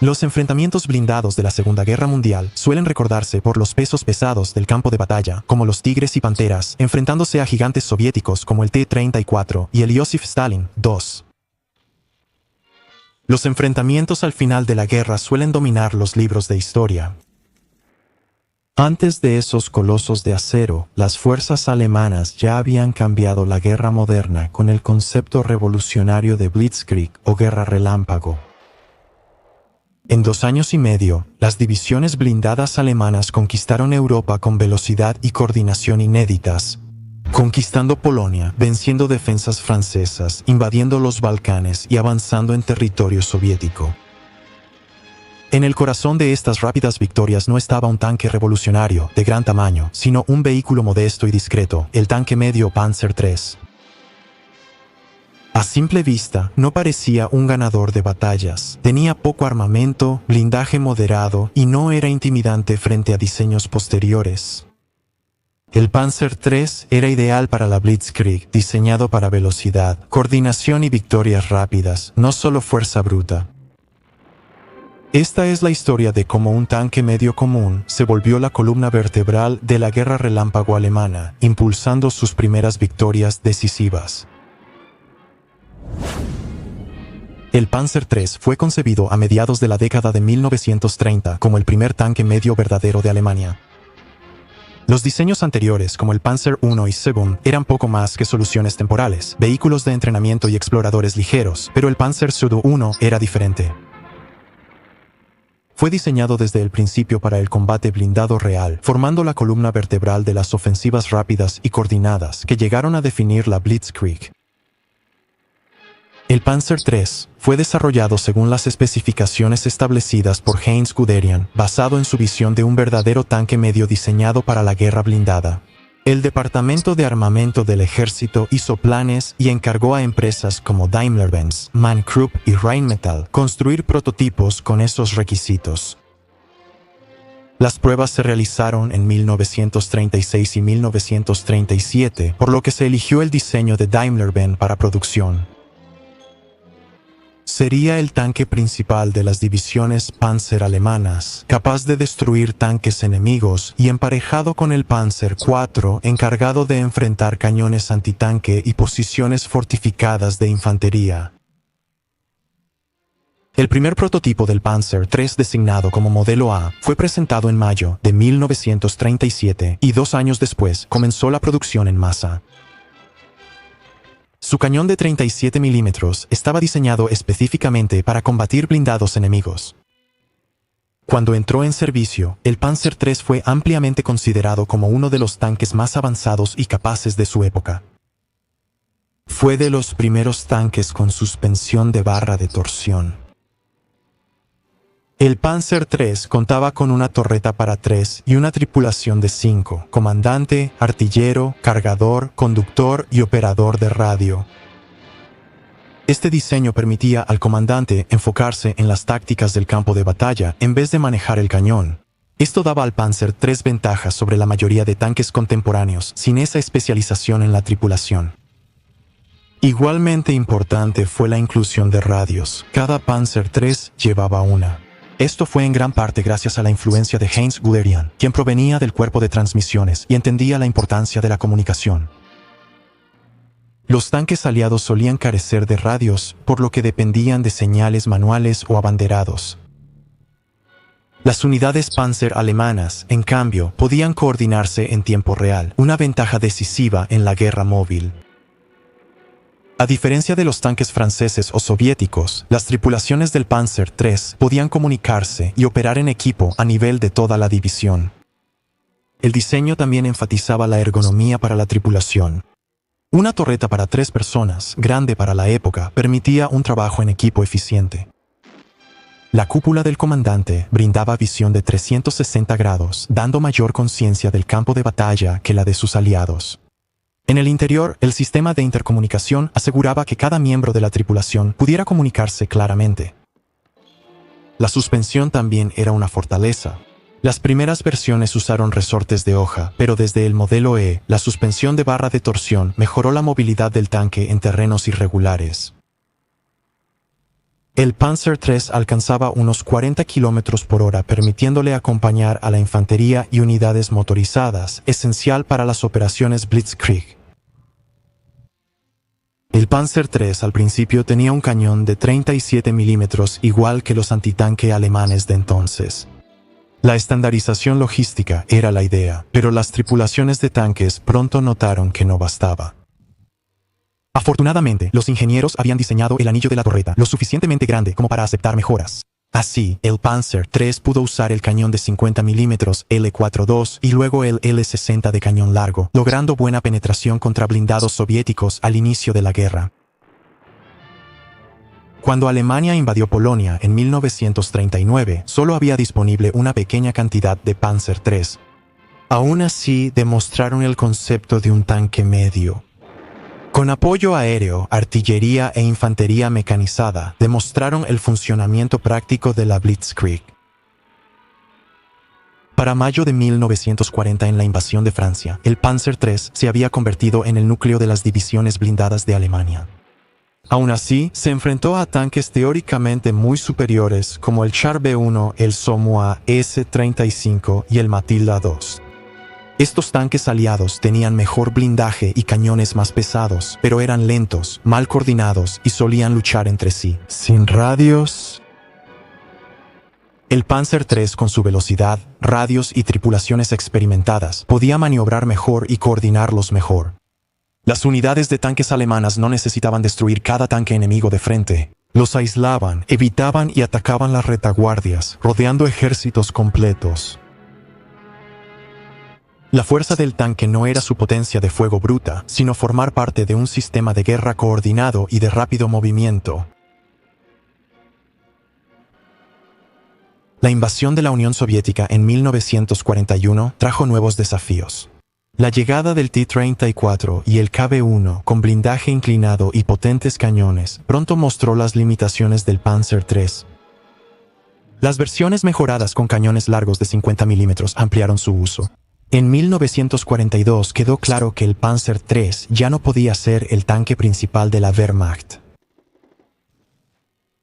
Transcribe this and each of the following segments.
Los enfrentamientos blindados de la Segunda Guerra Mundial suelen recordarse por los pesos pesados del campo de batalla, como los Tigres y Panteras, enfrentándose a gigantes soviéticos como el T-34 y el Joseph Stalin II. Los enfrentamientos al final de la guerra suelen dominar los libros de historia. Antes de esos colosos de acero, las fuerzas alemanas ya habían cambiado la guerra moderna con el concepto revolucionario de Blitzkrieg o guerra relámpago. En 2 años y medio, las divisiones blindadas alemanas conquistaron Europa con velocidad y coordinación inéditas, conquistando Polonia, venciendo defensas francesas, invadiendo los Balcanes y avanzando en territorio soviético. En el corazón de estas rápidas victorias no estaba un tanque revolucionario de gran tamaño, sino un vehículo modesto y discreto, el tanque medio Panzer III. A simple vista, no parecía un ganador de batallas. Tenía poco armamento, blindaje moderado y no era intimidante frente a diseños posteriores. El Panzer III era ideal para la Blitzkrieg, diseñado para velocidad, coordinación y victorias rápidas, no solo fuerza bruta. Esta es la historia de cómo un tanque medio común se volvió la columna vertebral de la guerra relámpago alemana, impulsando sus primeras victorias decisivas. El Panzer III fue concebido a mediados de la década de 1930 como el primer tanque medio verdadero de Alemania. Los diseños anteriores, como el Panzer I y II, eran poco más que soluciones temporales, vehículos de entrenamiento y exploradores ligeros, pero el Panzer I era diferente. Fue diseñado desde el principio para el combate blindado real, formando la columna vertebral de las ofensivas rápidas y coordinadas que llegaron a definir la Blitzkrieg. El Panzer III fue desarrollado según las especificaciones establecidas por Heinz Guderian, basado en su visión de un verdadero tanque medio diseñado para la guerra blindada. El Departamento de Armamento del Ejército hizo planes y encargó a empresas como Daimler-Benz, MAN Krupp y Rheinmetall construir prototipos con esos requisitos. Las pruebas se realizaron en 1936 y 1937, por lo que se eligió el diseño de Daimler-Benz para producción. Sería el tanque principal de las divisiones Panzer alemanas, capaz de destruir tanques enemigos y emparejado con el Panzer IV, encargado de enfrentar cañones antitanque y posiciones fortificadas de infantería. El primer prototipo del Panzer III, designado como Modelo A, fue presentado en mayo de 1937 y 2 años después comenzó la producción en masa. Su cañón de 37 milímetros estaba diseñado específicamente para combatir blindados enemigos. Cuando entró en servicio, el Panzer III fue ampliamente considerado como uno de los tanques más avanzados y capaces de su época. Fue de los primeros tanques con suspensión de barra de torsión. El Panzer III contaba con una torreta para 3 y una tripulación de 5, comandante, artillero, cargador, conductor y operador de radio. Este diseño permitía al comandante enfocarse en las tácticas del campo de batalla en vez de manejar el cañón. Esto daba al Panzer III ventajas sobre la mayoría de tanques contemporáneos sin esa especialización en la tripulación. Igualmente importante fue la inclusión de radios. Cada Panzer III llevaba una. Esto fue en gran parte gracias a la influencia de Heinz Guderian, quien provenía del cuerpo de transmisiones y entendía la importancia de la comunicación. Los tanques aliados solían carecer de radios, por lo que dependían de señales manuales o abanderados. Las unidades Panzer alemanas, en cambio, podían coordinarse en tiempo real, una ventaja decisiva en la guerra móvil. A diferencia de los tanques franceses o soviéticos, las tripulaciones del Panzer III podían comunicarse y operar en equipo a nivel de toda la división. El diseño también enfatizaba la ergonomía para la tripulación. Una torreta para 3 personas, grande para la época, permitía un trabajo en equipo eficiente. La cúpula del comandante brindaba visión de 360 grados, dando mayor conciencia del campo de batalla que la de sus aliados. En el interior, el sistema de intercomunicación aseguraba que cada miembro de la tripulación pudiera comunicarse claramente. La suspensión también era una fortaleza. Las primeras versiones usaron resortes de hoja, pero desde el modelo E, la suspensión de barra de torsión mejoró la movilidad del tanque en terrenos irregulares. El Panzer III alcanzaba unos 40 km por hora, permitiéndole acompañar a la infantería y unidades motorizadas, esencial para las operaciones Blitzkrieg. El Panzer III al principio tenía un cañón de 37 milímetros, igual que los antitanque alemanes de entonces. La estandarización logística era la idea, pero las tripulaciones de tanques pronto notaron que no bastaba. Afortunadamente, los ingenieros habían diseñado el anillo de la torreta lo suficientemente grande como para aceptar mejoras. Así, el Panzer III pudo usar el cañón de 50 milímetros L42 y luego el L60 de cañón largo, logrando buena penetración contra blindados soviéticos al inicio de la guerra. Cuando Alemania invadió Polonia en 1939, solo había disponible una pequeña cantidad de Panzer III. Aún así, demostraron el concepto de un tanque medio. Con apoyo aéreo, artillería e infantería mecanizada, demostraron el funcionamiento práctico de la Blitzkrieg. Para mayo de 1940, en la invasión de Francia, el Panzer III se había convertido en el núcleo de las divisiones blindadas de Alemania. Aún así, se enfrentó a tanques teóricamente muy superiores como el Char B1, el Somoza S-35 y el Matilda II. Estos tanques aliados tenían mejor blindaje y cañones más pesados, pero eran lentos, mal coordinados y solían luchar entre sí. Sin radios. El Panzer III, con su velocidad, radios y tripulaciones experimentadas, podía maniobrar mejor y coordinarlos mejor. Las unidades de tanques alemanas no necesitaban destruir cada tanque enemigo de frente. Los aislaban, evitaban y atacaban las retaguardias, rodeando ejércitos completos. La fuerza del tanque no era su potencia de fuego bruta, sino formar parte de un sistema de guerra coordinado y de rápido movimiento. La invasión de la Unión Soviética en 1941 trajo nuevos desafíos. La llegada del T-34 y el KB-1 con blindaje inclinado y potentes cañones pronto mostró las limitaciones del Panzer III. Las versiones mejoradas con cañones largos de 50 milímetros ampliaron su uso. En 1942 quedó claro que el Panzer III ya no podía ser el tanque principal de la Wehrmacht.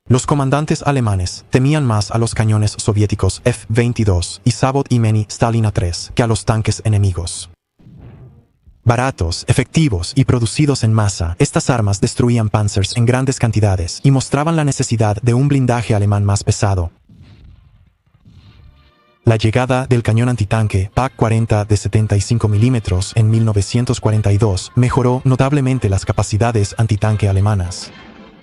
Los comandantes alemanes temían más a los cañones soviéticos F-22 y Zavod Imeni Stalina III que a los tanques enemigos. Baratos, efectivos y producidos en masa, estas armas destruían panzers en grandes cantidades y mostraban la necesidad de un blindaje alemán más pesado. La llegada del cañón antitanque PaK-40 de 75 milímetros en 1942 mejoró notablemente las capacidades antitanque alemanas.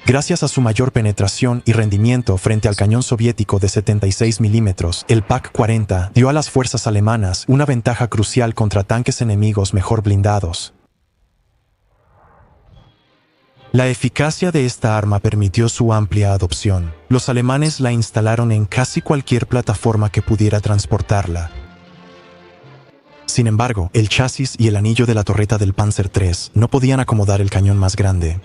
Gracias a su mayor penetración y rendimiento frente al cañón soviético de 76 milímetros, el PaK-40 dio a las fuerzas alemanas una ventaja crucial contra tanques enemigos mejor blindados. La eficacia de esta arma permitió su amplia adopción. Los alemanes la instalaron en casi cualquier plataforma que pudiera transportarla. Sin embargo, el chasis y el anillo de la torreta del Panzer III no podían acomodar el cañón más grande.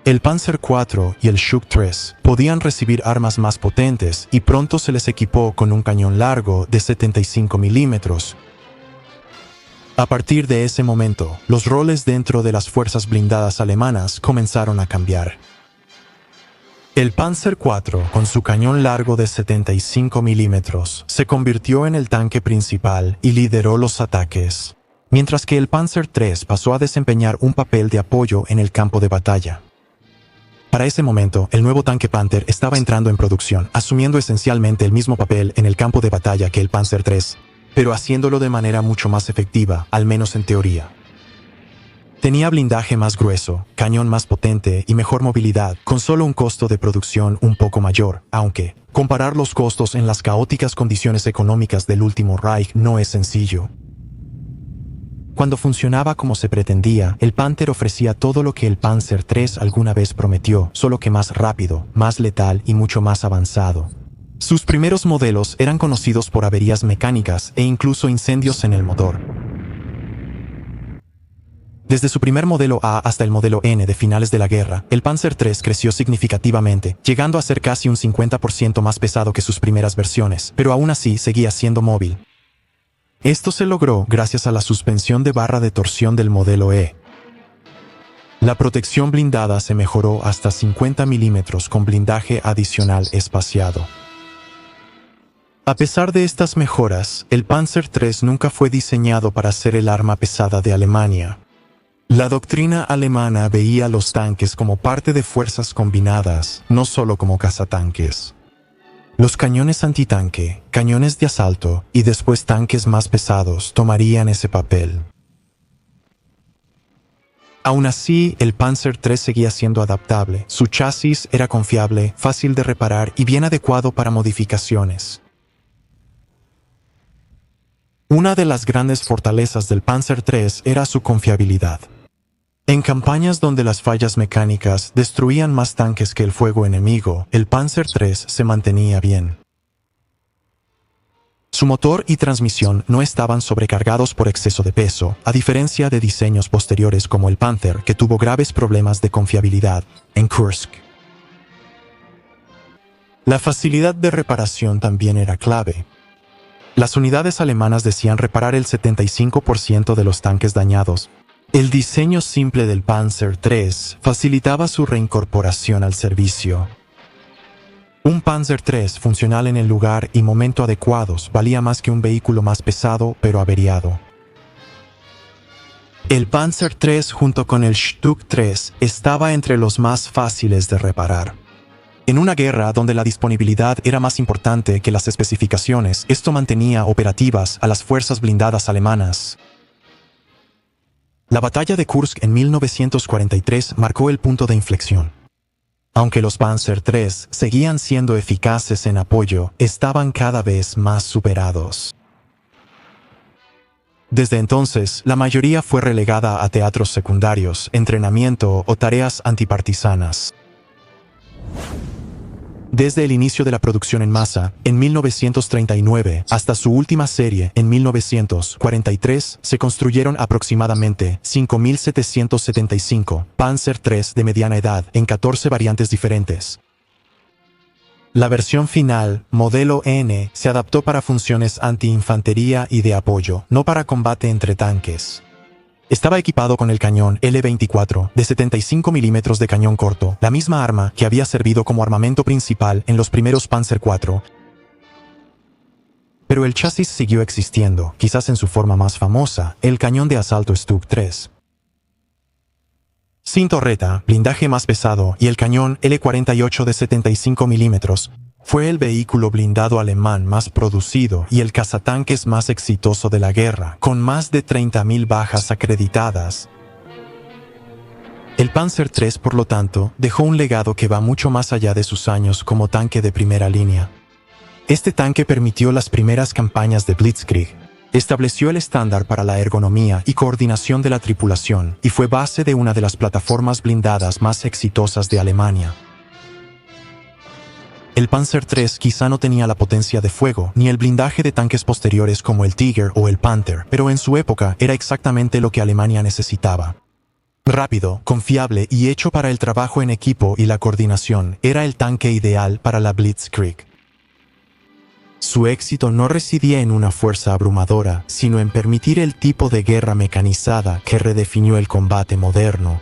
El Panzer IV y el Schuck III podían recibir armas más potentes y pronto se les equipó con un cañón largo de 75 milímetros. A partir de ese momento, los roles dentro de las fuerzas blindadas alemanas comenzaron a cambiar. El Panzer IV, con su cañón largo de 75 milímetros, se convirtió en el tanque principal y lideró los ataques, mientras que el Panzer III pasó a desempeñar un papel de apoyo en el campo de batalla. Para ese momento, el nuevo tanque Panther estaba entrando en producción, asumiendo esencialmente el mismo papel en el campo de batalla que el Panzer III, pero haciéndolo de manera mucho más efectiva, al menos en teoría. Tenía blindaje más grueso, cañón más potente y mejor movilidad, con solo un costo de producción un poco mayor, aunque comparar los costos en las caóticas condiciones económicas del último Reich no es sencillo. Cuando funcionaba como se pretendía, el Panther ofrecía todo lo que el Panzer III alguna vez prometió, solo que más rápido, más letal y mucho más avanzado. Sus primeros modelos eran conocidos por averías mecánicas e incluso incendios en el motor. Desde su primer modelo A hasta el modelo N de finales de la guerra, el Panzer III creció significativamente, llegando a ser casi un 50% más pesado que sus primeras versiones, pero aún así seguía siendo móvil. Esto se logró gracias a la suspensión de barra de torsión del modelo E. La protección blindada se mejoró hasta 50 milímetros con blindaje adicional espaciado. A pesar de estas mejoras, el Panzer III nunca fue diseñado para ser el arma pesada de Alemania. La doctrina alemana veía a los tanques como parte de fuerzas combinadas, no solo como cazatanques. Los cañones antitanque, cañones de asalto y después tanques más pesados tomarían ese papel. Aún así, el Panzer III seguía siendo adaptable. Su chasis era confiable, fácil de reparar y bien adecuado para modificaciones. Una de las grandes fortalezas del Panzer III era su confiabilidad. En campañas donde las fallas mecánicas destruían más tanques que el fuego enemigo, el Panzer III se mantenía bien. Su motor y transmisión no estaban sobrecargados por exceso de peso, a diferencia de diseños posteriores como el Panther, que tuvo graves problemas de confiabilidad en Kursk. La facilidad de reparación también era clave. Las unidades alemanas decían reparar el 75% de los tanques dañados. El diseño simple del Panzer III facilitaba su reincorporación al servicio. Un Panzer III funcional en el lugar y momento adecuados valía más que un vehículo más pesado pero averiado. El Panzer III junto con el Stuck III estaba entre los más fáciles de reparar. En una guerra donde la disponibilidad era más importante que las especificaciones, esto mantenía operativas a las fuerzas blindadas alemanas. La batalla de Kursk en 1943 marcó el punto de inflexión. Aunque los Panzer III seguían siendo eficaces en apoyo, estaban cada vez más superados. Desde entonces, la mayoría fue relegada a teatros secundarios, entrenamiento o tareas antipartisanas. Desde el inicio de la producción en masa, en 1939, hasta su última serie, en 1943, se construyeron aproximadamente 5.775 Panzer III de mediana edad en 14 variantes diferentes. La versión final, modelo N, se adaptó para funciones anti-infantería y de apoyo, no para combate entre tanques. Estaba equipado con el cañón L-24 de 75 milímetros de cañón corto, la misma arma que había servido como armamento principal en los primeros Panzer IV. Pero el chasis siguió existiendo, quizás en su forma más famosa, el cañón de asalto Stuck III. Sin torreta, blindaje más pesado y el cañón L-48 de 75 milímetros, fue el vehículo blindado alemán más producido y el cazatanques más exitoso de la guerra, con más de 30.000 bajas acreditadas. El Panzer III, por lo tanto, dejó un legado que va mucho más allá de sus años como tanque de primera línea. Este tanque permitió las primeras campañas de Blitzkrieg, estableció el estándar para la ergonomía y coordinación de la tripulación y fue base de una de las plataformas blindadas más exitosas de Alemania. El Panzer III quizá no tenía la potencia de fuego ni el blindaje de tanques posteriores como el Tiger o el Panther, pero en su época era exactamente lo que Alemania necesitaba. Rápido, confiable y hecho para el trabajo en equipo y la coordinación, era el tanque ideal para la Blitzkrieg. Su éxito no residía en una fuerza abrumadora, sino en permitir el tipo de guerra mecanizada que redefinió el combate moderno.